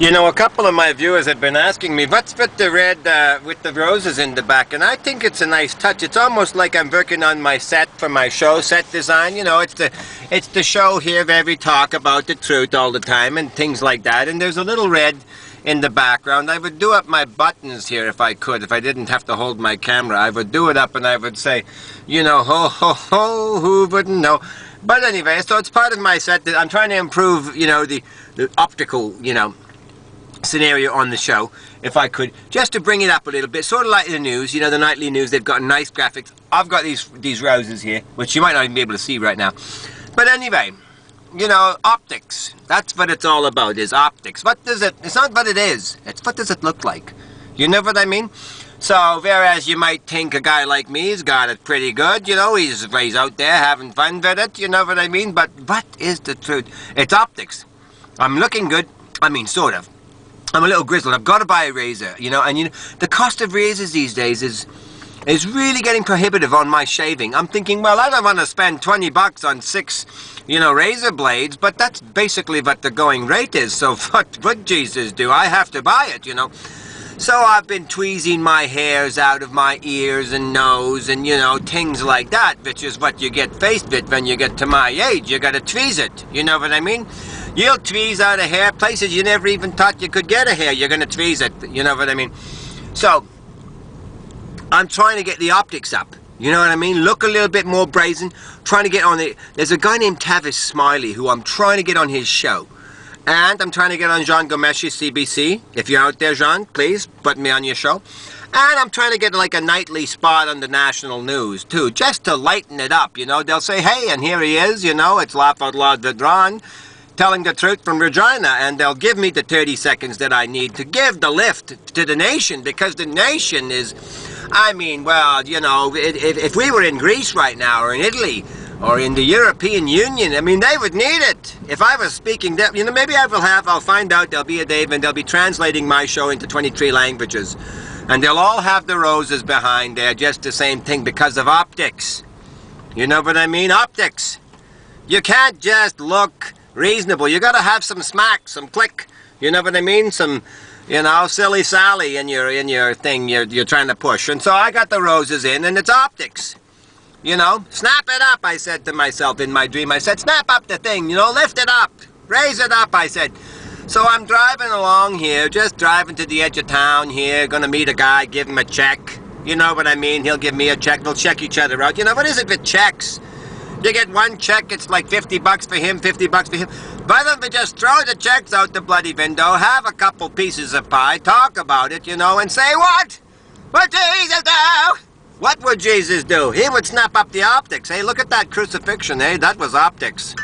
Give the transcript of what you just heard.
You know, a couple of my viewers have been asking me, what's with the red, with the roses in the back? And I think it's a nice touch. It's almost like I'm working on my set for my show, set design. You know, it's the show here where we talk about the truth all the time and things like that. And there's a little red in the background. I would do up my buttons here if I could. If I didn't have to hold my camera, I would do it up and I would say, you know, ho, ho, ho, who wouldn't know? But anyway, so it's part of my set. That I'm trying to improve, you know, the optical, you know, scenario on the show, if I could, just to bring it up a little bit, sort of like the news, you know, the nightly news. They've got nice graphics. I've got these roses here, which you might not even be able to see right now. But anyway, you know, optics. That's what it's all about, is optics. What does it, it's not what it is, it's what does it look like. You know what I mean? So, whereas you might think a guy like me's got it pretty good, you know, he's out there having fun with it, you know what I mean? But what is the truth? It's optics. I'm looking good, I mean, sort of. I'm a little grizzled. I've got to buy a razor, you know, and you know, the cost of razors these days is really getting prohibitive on my shaving. I'm thinking, well, I don't want to spend 20 bucks on 6, you know, razor blades, but that's basically what the going rate is. So what would Jesus do? I have to buy it, you know. So I've been tweezing my hairs out of my ears and nose and, you know, things like that, which is what you get faced with when you get to my age. You got to tweeze it, you know what I mean? You'll tweeze out a hair places you never even thought you could get a hair. You're going to tweeze it, you know what I mean? So, I'm trying to get the optics up, you know what I mean? Look a little bit more brazen, trying to get on the... There's a guy named Tavis Smiley who I'm trying to get on his show. And I'm trying to get on Jean Gomesh's CBC. If you're out there, Jean, please put me on your show. And I'm trying to get like a nightly spot on the national news, too, just to lighten it up, you know? They'll say, hey, and here he is, you know, it's Laugh Out Loud with Ron, telling the truth from Regina, and they'll give me the 30 seconds that I need to give the lift to the nation, because the nation is, I mean, well, you know, if we were in Greece right now, or in Italy, or in the European Union, I mean, they would need it. If I was speaking, you know, maybe I'll find out there'll be a day when they'll be translating my show into 23 languages, and they'll all have the roses behind there, just the same thing, because of optics. You know what I mean? Optics. You can't just look reasonable. You got to have some smack, some click. You know what I mean? Some, you know, silly Sally in your thing you're trying to push. And so I got the roses in, and it's optics. You know, snap it up, I said to myself in my dream. I said, snap up the thing, you know, lift it up, raise it up, I said. So I'm driving along here, just driving to the edge of town here, gonna meet a guy, give him a check. You know what I mean? He'll give me a check, we'll check each other out. You know, what is it with checks? You get one check, it's like 50 bucks for him, 50 bucks for him. Why don't we just throw the checks out the bloody window, have a couple pieces of pie, talk about it, you know, and say what? What Jesus do? What would Jesus do? He would snap up the optics. Hey, look at that crucifixion, hey? That was optics.